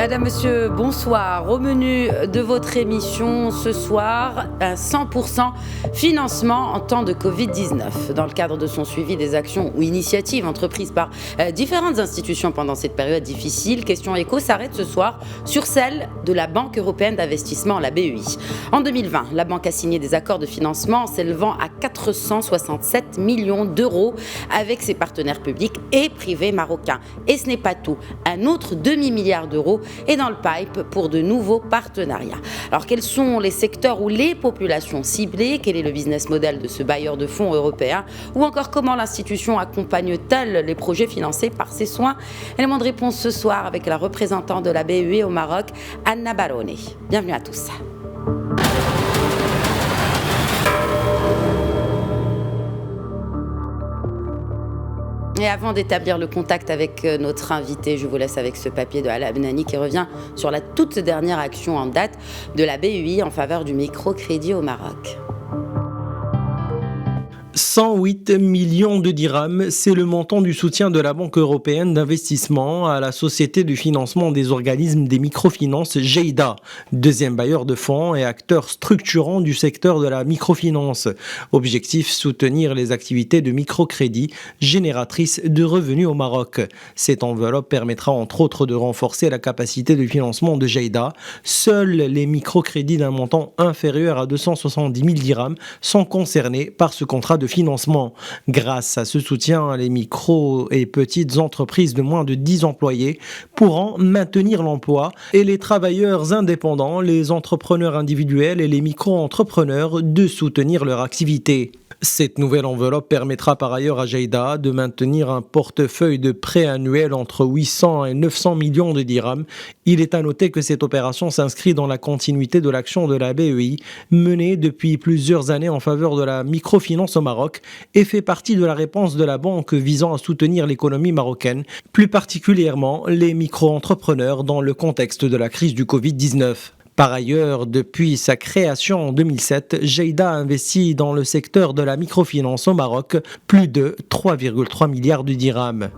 Madame, Monsieur, bonsoir. Au menu de votre émission ce soir, 100% financement en temps de Covid-19. Dans le cadre de son suivi des actions ou initiatives entreprises par différentes institutions pendant cette période difficile, Question Éco s'arrête ce soir sur celle de la Banque européenne d'investissement, la BEI. En 2020, la banque a signé des accords de financement s'élevant à 467 millions d'euros avec ses partenaires publics et privés marocains. Et ce n'est pas tout. Un autre demi-milliard d'euros est dans le pipe pour de nouveaux partenariats. Alors, quels sont les secteurs ou les populations ciblées? Quel est le business model de ce bailleur de fonds européen? Ou encore, comment l'institution accompagne-t-elle les projets financés par ses soins? Élément de réponse ce soir avec la représentante de la BEI au Maroc, Anna Barone. Bienvenue à tous. Et avant d'établir le contact avec notre invité, je vous laisse avec ce papier de Ala Benani qui revient sur la toute dernière action en date de la BEI en faveur du microcrédit au Maroc. 108 millions de dirhams, c'est le montant du soutien de la Banque européenne d'investissement à la Société de financement des organismes des microfinances JEIDA, deuxième bailleur de fonds et acteur structurant du secteur de la microfinance. Objectif, soutenir les activités de microcrédit génératrices de revenus au Maroc. Cette enveloppe permettra entre autres de renforcer la capacité de financement de JEIDA. Seuls les microcrédits d'un montant inférieur à 270 000 dirhams sont concernés par ce contrat de financement. Grâce à ce soutien, les micro et petites entreprises de moins de 10 employés pourront maintenir l'emploi et les travailleurs indépendants, les entrepreneurs individuels et les micro-entrepreneurs de soutenir leur activité. Cette nouvelle enveloppe permettra par ailleurs à JEIDA de maintenir un portefeuille de prêts annuels entre 800 et 900 millions de dirhams. Il est à noter que cette opération s'inscrit dans la continuité de l'action de la BEI menée depuis plusieurs années en faveur de la microfinance au Maroc et fait partie de la réponse de la banque visant à soutenir l'économie marocaine, plus particulièrement les micro-entrepreneurs dans le contexte de la crise du Covid-19. Par ailleurs, depuis sa création en 2007, JEIDA a investi dans le secteur de la microfinance au Maroc plus de 3,3 milliards de dirhams.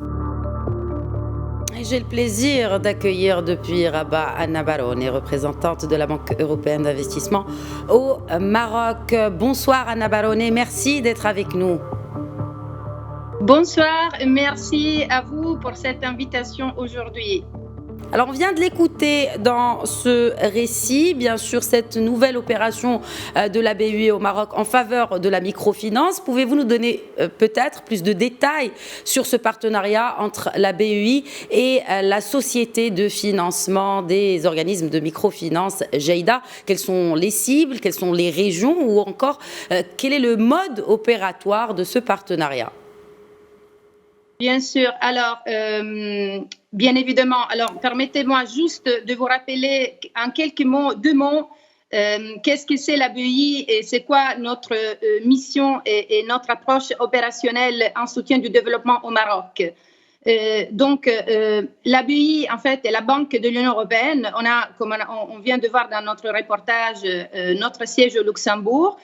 J'ai le plaisir d'accueillir depuis Rabat Anna Barone, représentante de la Banque européenne d'investissement au Maroc. Bonsoir Anna Barone, merci d'être avec nous. Bonsoir, merci à vous pour cette invitation aujourd'hui. Alors, on vient de l'écouter dans ce récit, bien sûr, cette nouvelle opération de la BEI au Maroc en faveur de la microfinance. Pouvez-vous nous donner peut-être plus de détails sur ce partenariat entre la BEI et la Société de financement des organismes de microfinance JEIDA? Quelles sont les cibles, quelles sont les régions ou encore quel est le mode opératoire de ce partenariat? Bien sûr. Alors, bien évidemment. Alors, permettez-moi juste de vous rappeler en quelques mots, deux mots, qu'est-ce que c'est la BEI et c'est quoi notre mission et notre approche opérationnelle en soutien du développement au Maroc. Donc, la BEI, en fait, est la Banque de l'Union européenne. Comme on vient de voir dans notre reportage, notre siège au Luxembourg.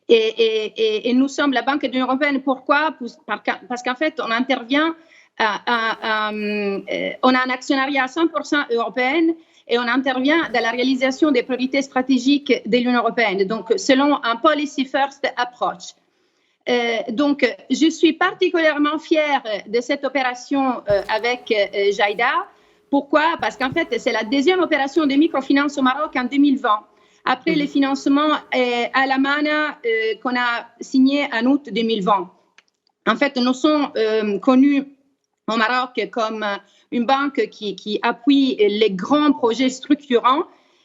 Et nous sommes la Banque de l'Union européenne. Pourquoi? Parce qu'en fait, on intervient, on a un actionnariat à 100% européen et on intervient dans la réalisation des priorités stratégiques de l'Union européenne, donc selon un policy first approach. Donc, je suis particulièrement fière de cette opération avec JEIDA. Pourquoi? Parce qu'en fait, c'est la deuxième opération de microfinance au Maroc en 2020. Après le financement à la MANA qu'on a signé en août 2020. En fait, nous sommes connus au Maroc comme une banque qui appuie les grands projets structurants,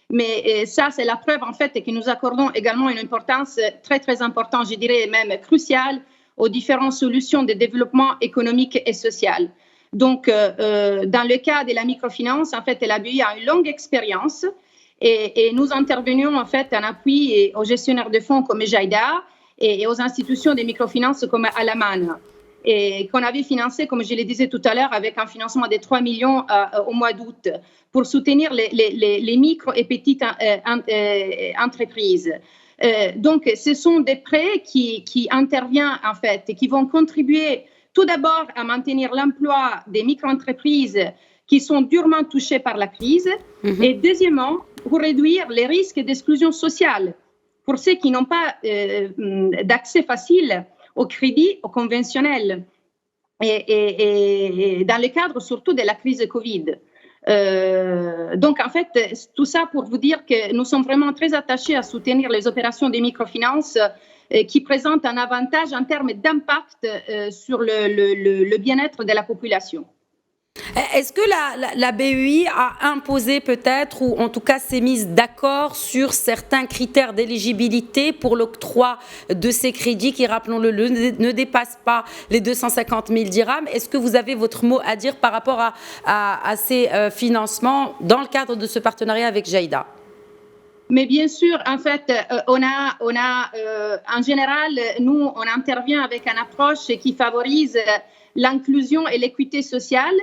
mais ça, c'est la preuve en fait que nous accordons également une importance très, très importante, je dirais même cruciale, aux différentes solutions de développement économique et social. Donc, dans le cas de la microfinance, en fait, la BEI a une longue expérience. Et nous intervenions en fait en appui aux gestionnaires de fonds comme JEIDA et aux institutions de microfinance comme Alaman, et qu'on avait financé, comme je le disais tout à l'heure, avec un financement de 3 millions au mois d'août pour soutenir les micro et petites entreprises. Donc, ce sont des prêts qui interviennent en fait et qui vont contribuer tout d'abord à maintenir l'emploi des micro-entreprises qui sont durement touchés par la crise. Et deuxièmement, pour réduire les risques d'exclusion sociale pour ceux qui n'ont pas d'accès facile au crédit au conventionnel et dans le cadre surtout de la crise Covid. Donc, en fait, tout ça pour vous dire que nous sommes vraiment très attachés à soutenir les opérations de microfinance qui présentent un avantage en termes d'impact sur le bien-être de la population. Est-ce que la BEI a imposé peut-être, ou en tout cas s'est mise d'accord sur certains critères d'éligibilité pour l'octroi de ces crédits qui, rappelons-le, ne dépassent pas les 250 000 dirhams? Est-ce que vous avez votre mot à dire par rapport à ces financements dans le cadre de ce partenariat avec Jaïda? Mais bien sûr, en fait, en général, nous, on intervient avec une approche qui favorise l'inclusion et l'équité sociale,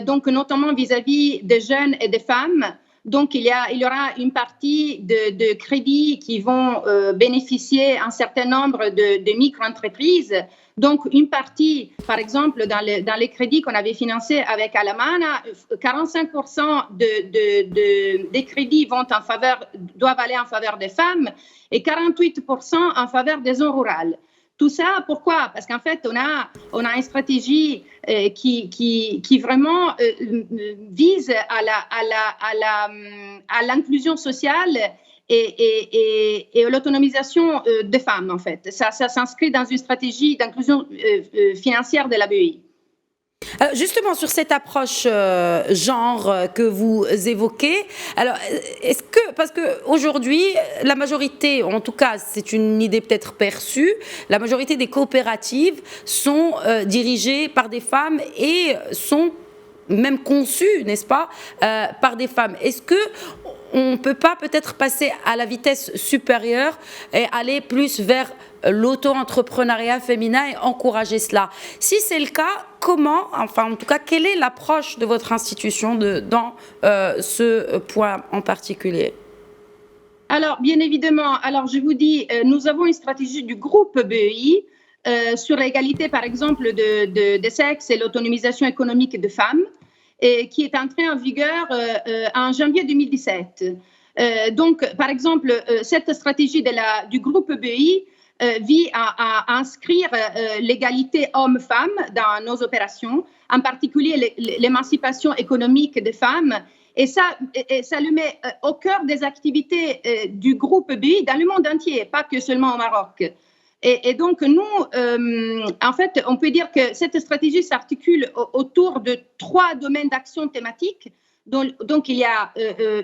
donc notamment vis-à-vis des jeunes et des femmes. Donc, il y aura une partie de crédits qui vont bénéficier un certain nombre de micro-entreprises. Donc, une partie, par exemple, dans les crédits qu'on avait financés avec Alamana, 45% des crédits doivent aller en faveur des femmes et 48% en faveur des zones rurales. Tout ça, pourquoi? Parce qu'en fait, on a une stratégie qui vraiment vise à l'inclusion sociale et l'autonomisation des femmes, en fait. Ça s'inscrit dans une stratégie d'inclusion financière de la BEI. Justement, sur cette approche genre que vous évoquez, alors est-ce que, parce qu'aujourd'hui, la majorité, en tout cas c'est une idée peut-être perçue, la majorité des coopératives sont dirigées par des femmes et sont même conçues, n'est-ce pas, par des femmes. Est-ce que on ne peut pas peut-être passer à la vitesse supérieure et aller plus vers l'auto-entrepreneuriat féminin et encourager cela? Si c'est le cas, comment, enfin en tout cas, quelle est l'approche de votre institution dans ce point en particulier? Alors, bien évidemment, alors je vous dis, nous avons une stratégie du groupe BEI sur l'égalité, par exemple, des sexes et l'autonomisation économique des femmes, qui est entrée en vigueur en janvier 2017. Donc, par exemple, cette stratégie du groupe BEI vise à inscrire l'égalité hommes-femmes dans nos opérations, en particulier l'émancipation économique des femmes. Et ça le met au cœur des activités du groupe BEI dans le monde entier, pas que seulement au Maroc. Et donc, nous, en fait, on peut dire que cette stratégie s'articule autour de 3 domaines d'action thématiques. Donc, il y a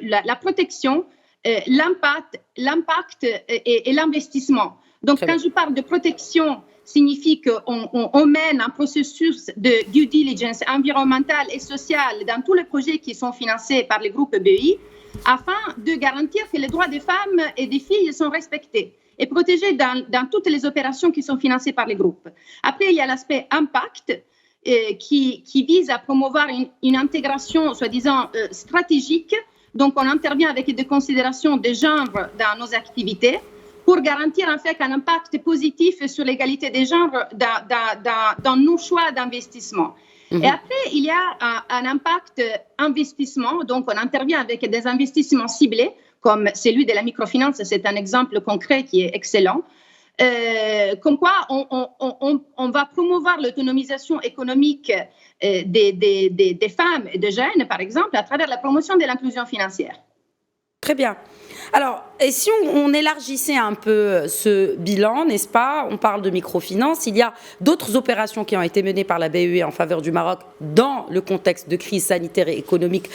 la protection, l'impact et l'investissement. Donc, quand je parle de protection, signifie qu'on mène un processus de due diligence environnementale et sociale dans tous les projets qui sont financés par le groupe BEI afin de garantir que les droits des femmes et des filles sont respectés et protégés dans toutes les opérations qui sont financées par les groupes. Après, il y a l'aspect impact qui vise à promouvoir une intégration, soi-disant, stratégique. Donc, on intervient avec des considérations de genre dans nos activités pour garantir en fait un impact positif sur l'égalité des genres dans nos choix d'investissement. Et après, il y a un impact investissement. Donc, on intervient avec des investissements ciblés, comme celui de la microfinance. C'est un exemple concret qui est excellent. Comme quoi, on va promouvoir l'autonomisation économique des femmes et des jeunes, par exemple, à travers la promotion de l'inclusion financière. Très bien. Alors, et si on élargissait un peu ce bilan, n'est-ce pas? On parle de microfinance. Il y a d'autres opérations qui ont été menées par la BEI en faveur du Maroc dans le contexte de crise sanitaire et économique,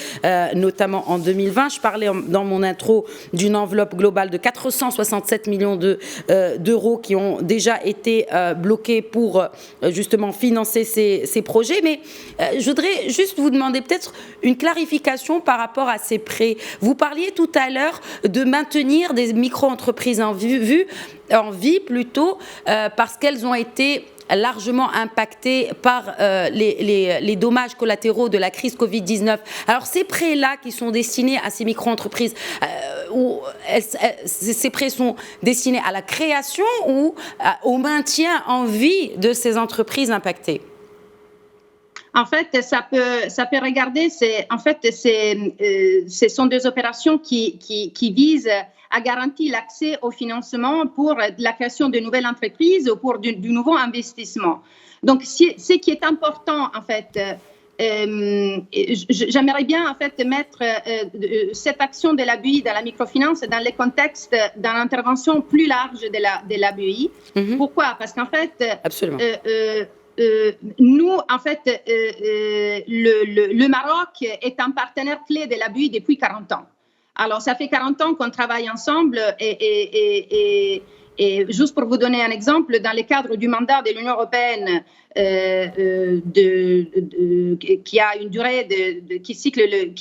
notamment en 2020. Je parlais dans mon intro d'une enveloppe globale de 467 millions d'euros qui ont déjà été bloqués pour justement financer ces projets. Mais je voudrais juste vous demander peut-être une clarification par rapport à ces prêts. Vous parliez tout à l'heure de maintenir des micro-entreprises en vie parce qu'elles ont été largement impactées par les dommages collatéraux de la crise Covid-19. Alors ces prêts-là qui sont destinés à ces micro-entreprises, ces prêts sont destinés à la création ou au maintien en vie de ces entreprises impactées? En fait, ça peut regarder, ce sont des opérations qui visent à garantir l'accès au financement pour la création de nouvelles entreprises ou pour du nouveau investissement. Donc, ce qui est important, en fait, j'aimerais bien, en fait, mettre cette action de la BEI dans la microfinance dans le contexte d'une intervention plus large de la BEI. Pourquoi? Parce qu'en fait, absolument. Nous, en fait, le Maroc est un partenaire clé de la BEI depuis 40 ans. Alors, ça fait 40 ans qu'on travaille ensemble et juste pour vous donner un exemple, dans le cadre du mandat de l'Union européenne qui a une durée qui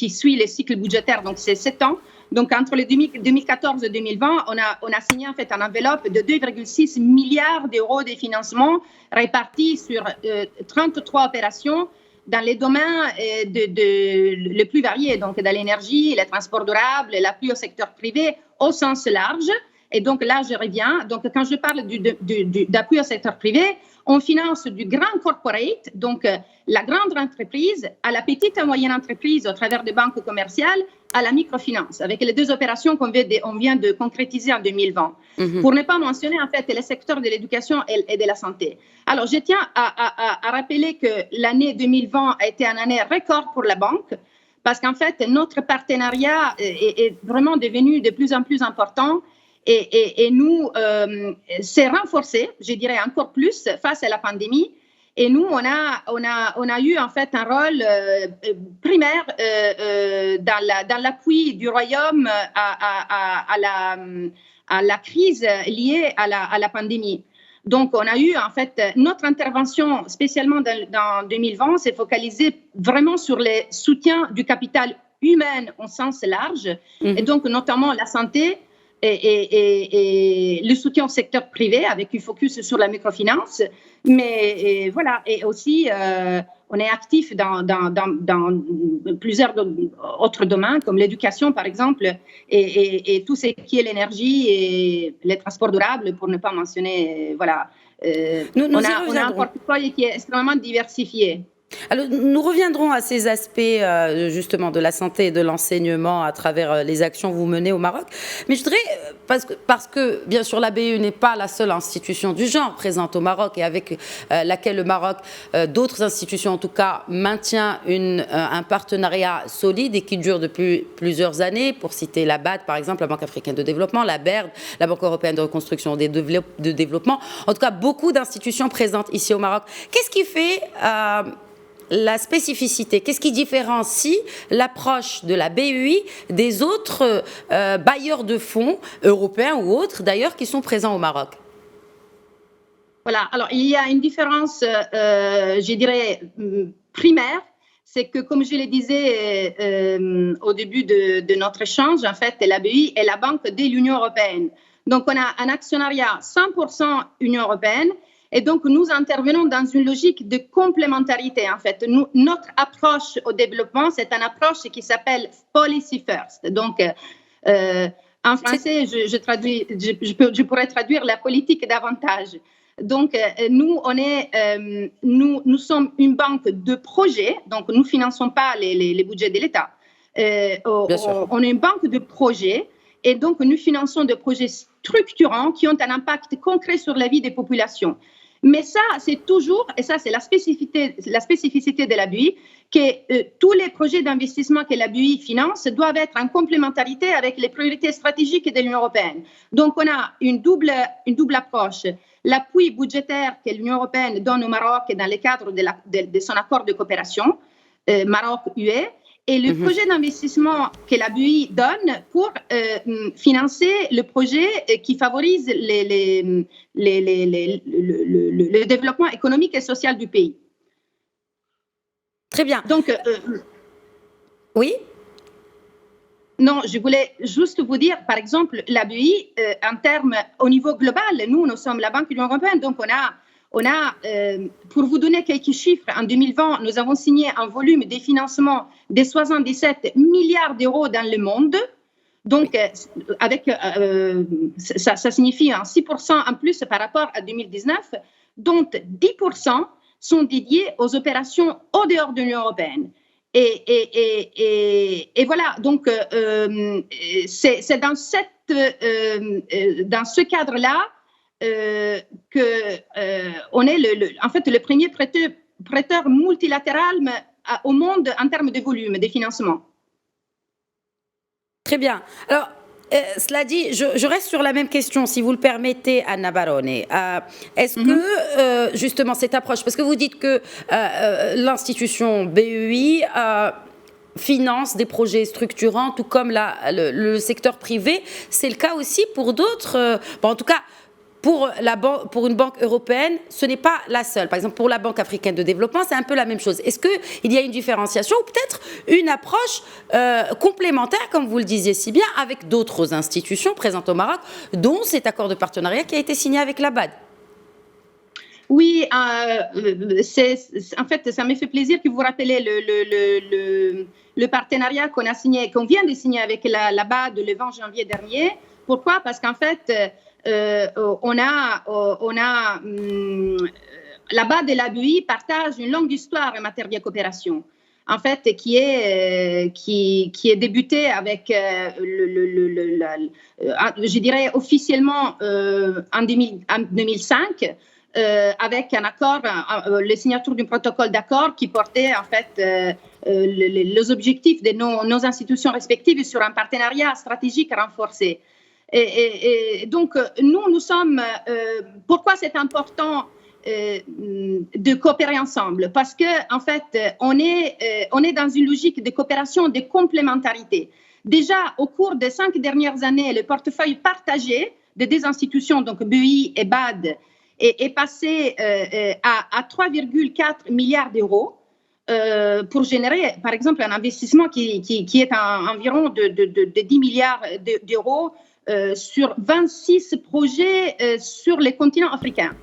suit le cycle budgétaire, donc c'est 7 ans. Donc, entre les 2014 et 2020, on a signé en fait une enveloppe de 2,6 milliards d'euros de financement répartis sur 33 opérations dans les domaines les plus variés, donc dans l'énergie, les transports durables, l'appui au secteur privé au sens large. Et donc là, je reviens. Donc, quand je parle d'appui au secteur privé, on finance du grand corporate, donc la grande entreprise, à la petite et moyenne entreprise au travers des banques commerciales, à la microfinance, avec les deux opérations qu'on vient de concrétiser en 2020. Pour ne pas mentionner en fait les secteurs de l'éducation et de la santé. Alors, je tiens à rappeler que l'année 2020 a été une année record pour la banque, parce qu'en fait, notre partenariat est vraiment devenu de plus en plus important. Et nous, c'est renforcé, je dirais encore plus, face à la pandémie. Et nous, on a eu en fait un rôle primaire dans l'appui du Royaume à la crise liée à la pandémie. Donc, on a eu en fait notre intervention, spécialement dans 2020, s'est focalisée vraiment sur le soutien du capital humain au sens large, et donc notamment la santé. Et le soutien au secteur privé avec un focus sur la microfinance. Mais voilà, et aussi, on est actif dans plusieurs autres domaines, comme l'éducation, par exemple, et tout ce qui est l'énergie et les transports durables, pour ne pas mentionner, voilà. On a un portefeuille qui est extrêmement diversifié. Alors, nous reviendrons à ces aspects justement de la santé et de l'enseignement à travers les actions que vous menez au Maroc. Mais je voudrais, parce que bien sûr la BEI n'est pas la seule institution du genre présente au Maroc et avec laquelle le Maroc, d'autres institutions en tout cas, maintient un partenariat solide et qui dure depuis plusieurs années, pour citer la BAD par exemple, la Banque africaine de développement, la BERD, la Banque européenne de reconstruction et de développement, en tout cas beaucoup d'institutions présentes ici au Maroc. Qu'est-ce qui fait la spécificité, qu'est-ce qui différencie l'approche de la BEI des autres bailleurs de fonds européens ou autres d'ailleurs qui sont présents au Maroc? Voilà, alors il y a une différence, je dirais, primaire, c'est que comme je le disais au début de notre échange, en fait, la BEI est la banque de l'Union européenne. Donc on a un actionnariat 100% Union européenne. Et donc, nous intervenons dans une logique de complémentarité, en fait. Notre approche au développement, c'est une approche qui s'appelle Policy First. Donc, en français, je pourrais traduire la politique davantage. Donc, nous sommes une banque de projets, donc nous ne finançons pas les budgets de l'État. On est une banque de projets. Et donc, nous finançons des projets structurants qui ont un impact concret sur la vie des populations. Mais ça, c'est toujours, et ça, c'est la spécificité de la BEI, que tous les projets d'investissement que la BEI finance doivent être en complémentarité avec les priorités stratégiques de l'Union européenne. Donc, on a une double approche. L'appui budgétaire que l'Union européenne donne au Maroc dans le cadre de son accord de coopération, Maroc-UE, et le projet d'investissement que la BEI donne pour financer le projet qui favorise le développement économique et social du pays. Très bien. Donc, oui. Non, je voulais juste vous dire, par exemple, la BEI, en termes au niveau global, nous sommes la Banque de l'Union européenne, donc on a, pour vous donner quelques chiffres, en 2020, nous avons signé un volume de financement de 77 milliards d'euros dans le monde. Donc, ça signifie un 6% en plus par rapport à 2019, dont 10% sont dédiés aux opérations au dehors de l'Union européenne. Et voilà, donc c'est dans ce cadre-là qu'on est en fait le premier prêteur multilatéral au monde en termes de volume des financements. Très bien. Alors, cela dit, je reste sur la même question, si vous le permettez, Anna Barone. Est-ce que, justement, cette approche, parce que vous dites que l'institution BEI finance des projets structurants, tout comme le secteur privé, c'est le cas aussi pour d'autres, en tout cas, pour une banque européenne, ce n'est pas la seule. Par exemple, pour la Banque africaine de développement, c'est un peu la même chose. Est-ce qu'il y a une différenciation ou peut-être une approche complémentaire, comme vous le disiez si bien, avec d'autres institutions présentes au Maroc, dont cet accord de partenariat qui a été signé avec la BAD? Oui, en fait, ça me fait plaisir que vous rappeliez le partenariat qu'on vient de signer avec la BAD le 20 janvier dernier. Pourquoi? Parce qu'en fait, la BAD et la BEI partagent une longue histoire en matière de coopération, en fait, qui est débutée avec, je dirais officiellement en 2005, avec un accord, la signature d'un protocole d'accord qui portait en fait les objectifs de nos institutions respectives sur un partenariat stratégique renforcé. Et donc, nous sommes... pourquoi c'est important de coopérer ensemble? Parce qu'en fait, on est dans une logique de coopération, de complémentarité. Déjà, au cours des 5 dernières années, le portefeuille partagé des deux institutions, donc BEI et BAD, est passé à 3,4 milliards d'euros pour générer, par exemple, un investissement qui est environ de 10 milliards d'euros sur 26 projets sur les continents africains.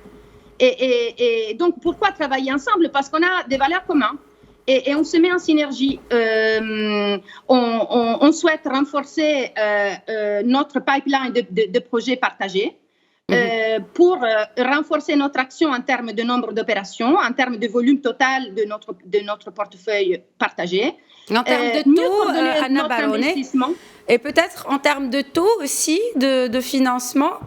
Et donc, pourquoi travailler ensemble? Parce qu'on a des valeurs communes et on se met en synergie. On souhaite renforcer notre pipeline de projets partagés pour renforcer notre action en termes de nombre d'opérations, en termes de volume total de notre portefeuille partagé. En termes de taux, Anna Barone, et peut-être en termes de taux aussi de financement.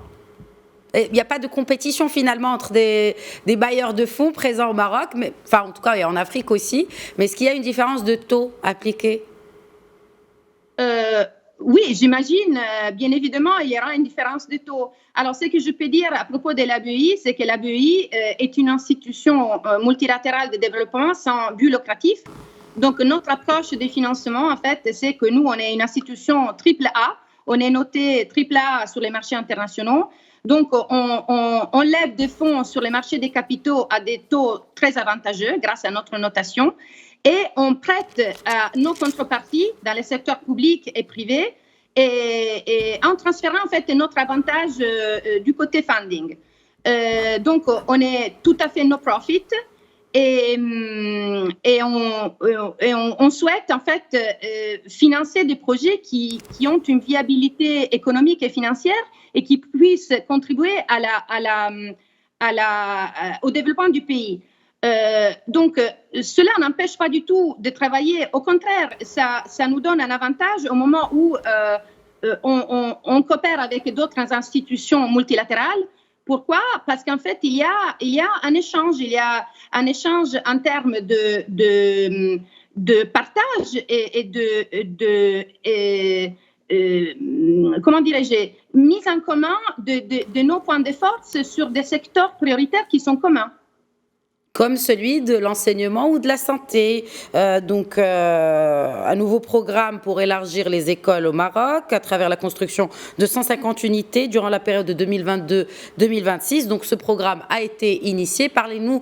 Il n'y a pas de compétition finalement entre des bailleurs de fonds présents au Maroc, mais, enfin en tout cas et en Afrique aussi, mais est-ce qu'il y a une différence de taux appliquée? Oui, j'imagine, bien évidemment, il y aura une différence de taux. Alors, ce que je peux dire à propos de la BEI, c'est que la BEI est une institution multilatérale de développement sans but lucratif. Donc, notre approche de financement, en fait, c'est que nous, on est une institution AAA. On est noté AAA sur les marchés internationaux. Donc, on lève des fonds sur les marchés des capitaux à des taux très avantageux grâce à notre notation. Et on prête à nos contreparties dans les secteurs publics et privés et en transférant en fait notre avantage du côté funding. Donc, on est tout à fait no profit et on souhaite en fait financer des projets qui ont une viabilité économique et financière et qui puissent contribuer au développement du pays. Donc, cela n'empêche pas du tout de travailler. Au contraire, ça nous donne un avantage au moment où on coopère avec d'autres institutions multilatérales. Pourquoi? Parce qu'en fait, il y a un échange. Il y a un échange en termes de partage et comment dirais-je, mise en commun de nos points de force sur des secteurs prioritaires qui sont communs. Comme celui de l'enseignement ou de la santé. Donc, un nouveau programme pour élargir les écoles au Maroc à travers la construction de 150 unités durant la période de 2022-2026. Donc, ce programme a été initié. Parlez-nous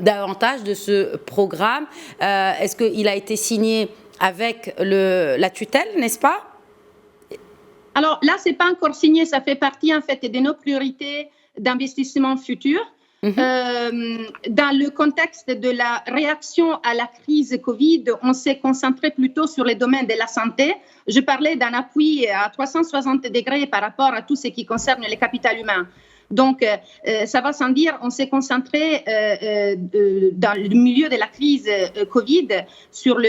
davantage de ce programme. Est-ce qu'il a été signé avec la tutelle, n'est-ce pas? Alors là, ce n'est pas encore signé. Ça fait partie, en fait, de nos priorités d'investissement futur. Dans le contexte de la réaction à la crise Covid, on s'est concentré plutôt sur les domaines de la santé. Je parlais d'un appui à 360 degrés par rapport à tout ce qui concerne le capital humain. Donc, ça va sans dire, on s'est concentré dans le milieu de la crise Covid sur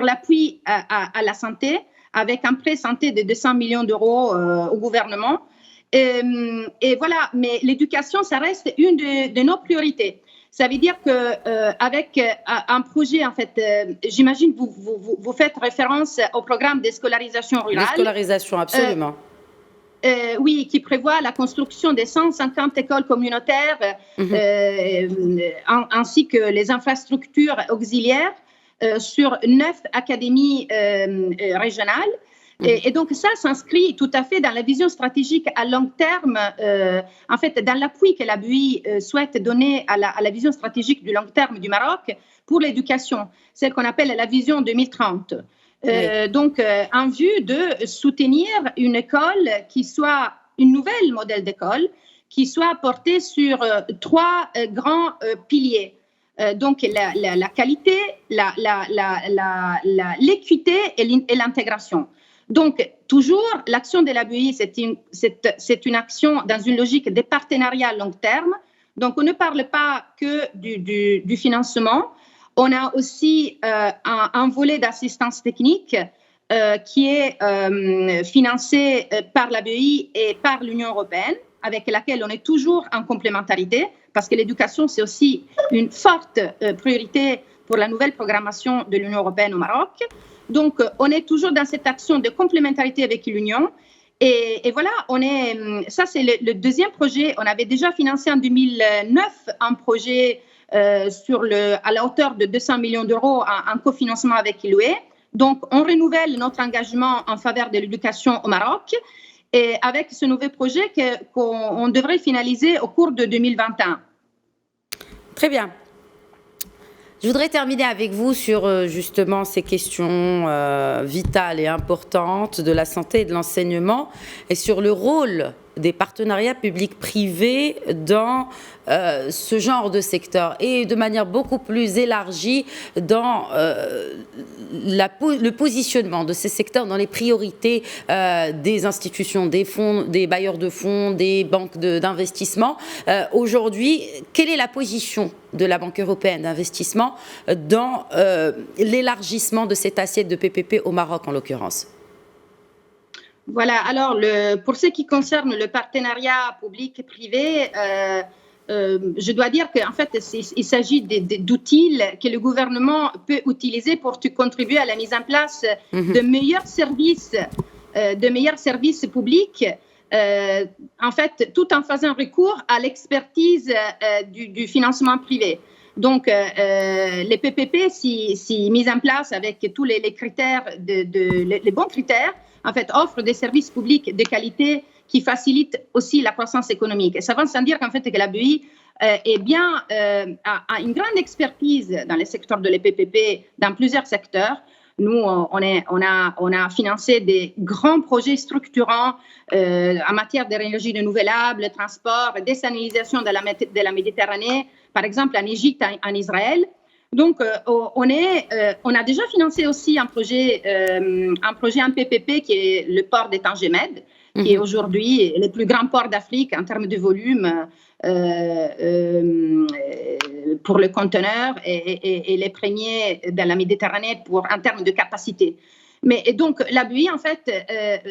l'appui à la santé, avec un prêt santé de 200 millions d'euros au gouvernement. Et voilà, mais l'éducation, ça reste une de nos priorités. Ça veut dire qu'avec un projet, en fait, j'imagine que vous faites référence au programme de scolarisation rurale. De scolarisation, absolument. Oui, qui prévoit la construction de 150 écoles communautaires ainsi que les infrastructures auxiliaires sur 9 académies régionales. Et donc, ça s'inscrit tout à fait dans la vision stratégique à long terme, en fait, dans l'appui que la BUI souhaite donner à la vision stratégique du long terme du Maroc pour l'éducation, celle qu'on appelle la vision 2030. Donc, en vue de soutenir une école qui soit une nouvelle modèle d'école, qui soit portée sur 3 grands piliers. Donc, la qualité, l'équité et l'intégration. Donc, toujours, l'action de la BUI, c'est une action dans une logique de partenariat à long terme. Donc, on ne parle pas que du financement. On a aussi un volet d'assistance technique qui est financé par la BEI et par l'Union européenne, avec laquelle on est toujours en complémentarité, parce que l'éducation, c'est aussi une forte priorité pour la nouvelle programmation de l'Union européenne au Maroc. Donc, on est toujours dans cette action de complémentarité avec l'Union. Et voilà, ça c'est le deuxième projet. On avait déjà financé en 2009 un projet à la hauteur de 200 millions d'euros en cofinancement avec l'UE. Donc, on renouvelle notre engagement en faveur de l'éducation au Maroc et avec ce nouveau projet qu'on devrait finaliser au cours de 2021. Très bien. Je voudrais terminer avec vous sur justement ces questions vitales et importantes de la santé et de l'enseignement et sur le rôle des partenariats publics-privés dans ce genre de secteur et de manière beaucoup plus élargie dans le positionnement de ces secteurs dans les priorités des institutions, des fonds, des bailleurs de fonds, des banques d'investissement. Aujourd'hui, quelle est la position de la Banque européenne d'investissement dans l'élargissement de cette assiette de PPP au Maroc en l'occurrence? Voilà, alors pour ce qui concerne le partenariat public-privé, je dois dire qu'en fait, il s'agit d'outils que le gouvernement peut utiliser pour contribuer à la mise en place de meilleurs services publics, en fait, tout en faisant recours à l'expertise du financement privé. Donc, les PPP, si mis en place avec tous les critères, les bons critères, en fait, offrent des services publics de qualité qui facilitent aussi la croissance économique. Et ça va sans dire qu'en fait, que la BEI a une grande expertise dans les secteurs de l'EPPP, dans plusieurs secteurs. Nous, on a financé des grands projets structurants en matière d'énergie renouvelable, transport, désalination de la Méditerranée, par exemple en Égypte, en Israël. Donc, on a déjà financé aussi un projet en PPP qui est le port de Tangemed, qui est aujourd'hui le plus grand port d'Afrique en termes de volume pour le conteneur et les premiers dans la Méditerranée en termes de capacité. Mais et donc, la BEI, en fait,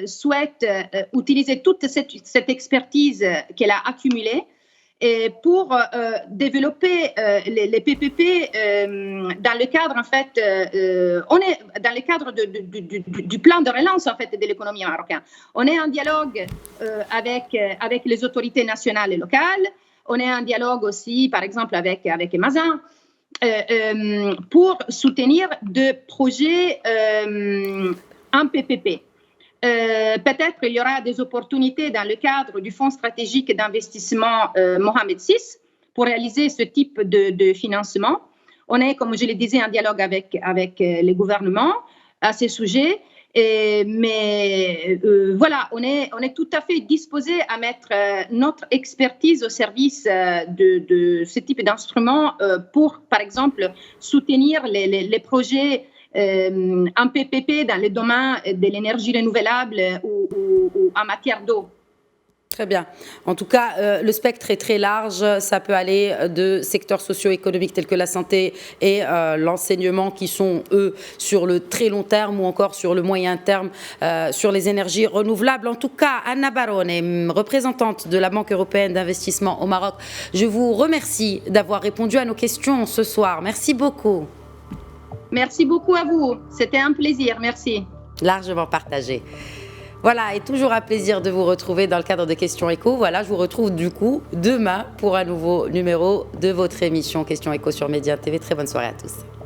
souhaite utiliser toute cette expertise qu'elle a accumulée et pour développer les PPP dans le cadre, en fait, on est dans le cadre du plan de relance, en fait, de l'économie marocaine. On est en dialogue avec les autorités nationales et locales. On est en dialogue aussi, par exemple, avec Mazin, pour soutenir des projets en PPP. Peut-être il y aura des opportunités dans le cadre du Fonds stratégique d'investissement Mohamed VI pour réaliser ce type de financement. On est, comme je le disais, en dialogue avec les gouvernements à ces sujets. Mais voilà, on est tout à fait disposé à mettre notre expertise au service de ce type d'instruments pour, par exemple, soutenir les projets en PPP dans le domaine de l'énergie renouvelable ou en matière d'eau. Très bien. En tout cas, le spectre est très large. Ça peut aller de secteurs socio-économiques tels que la santé et l'enseignement qui sont, eux, sur le très long terme ou encore sur le moyen terme, sur les énergies renouvelables. En tout cas, Anna Barone, représentante de la Banque européenne d'investissement au Maroc, je vous remercie d'avoir répondu à nos questions ce soir. Merci beaucoup. Merci beaucoup à vous. C'était un plaisir. Merci. Largement partagé. Voilà, et toujours un plaisir de vous retrouver dans le cadre de Questions Éco. Voilà, je vous retrouve du coup demain pour un nouveau numéro de votre émission Questions Éco sur Média TV. Très bonne soirée à tous.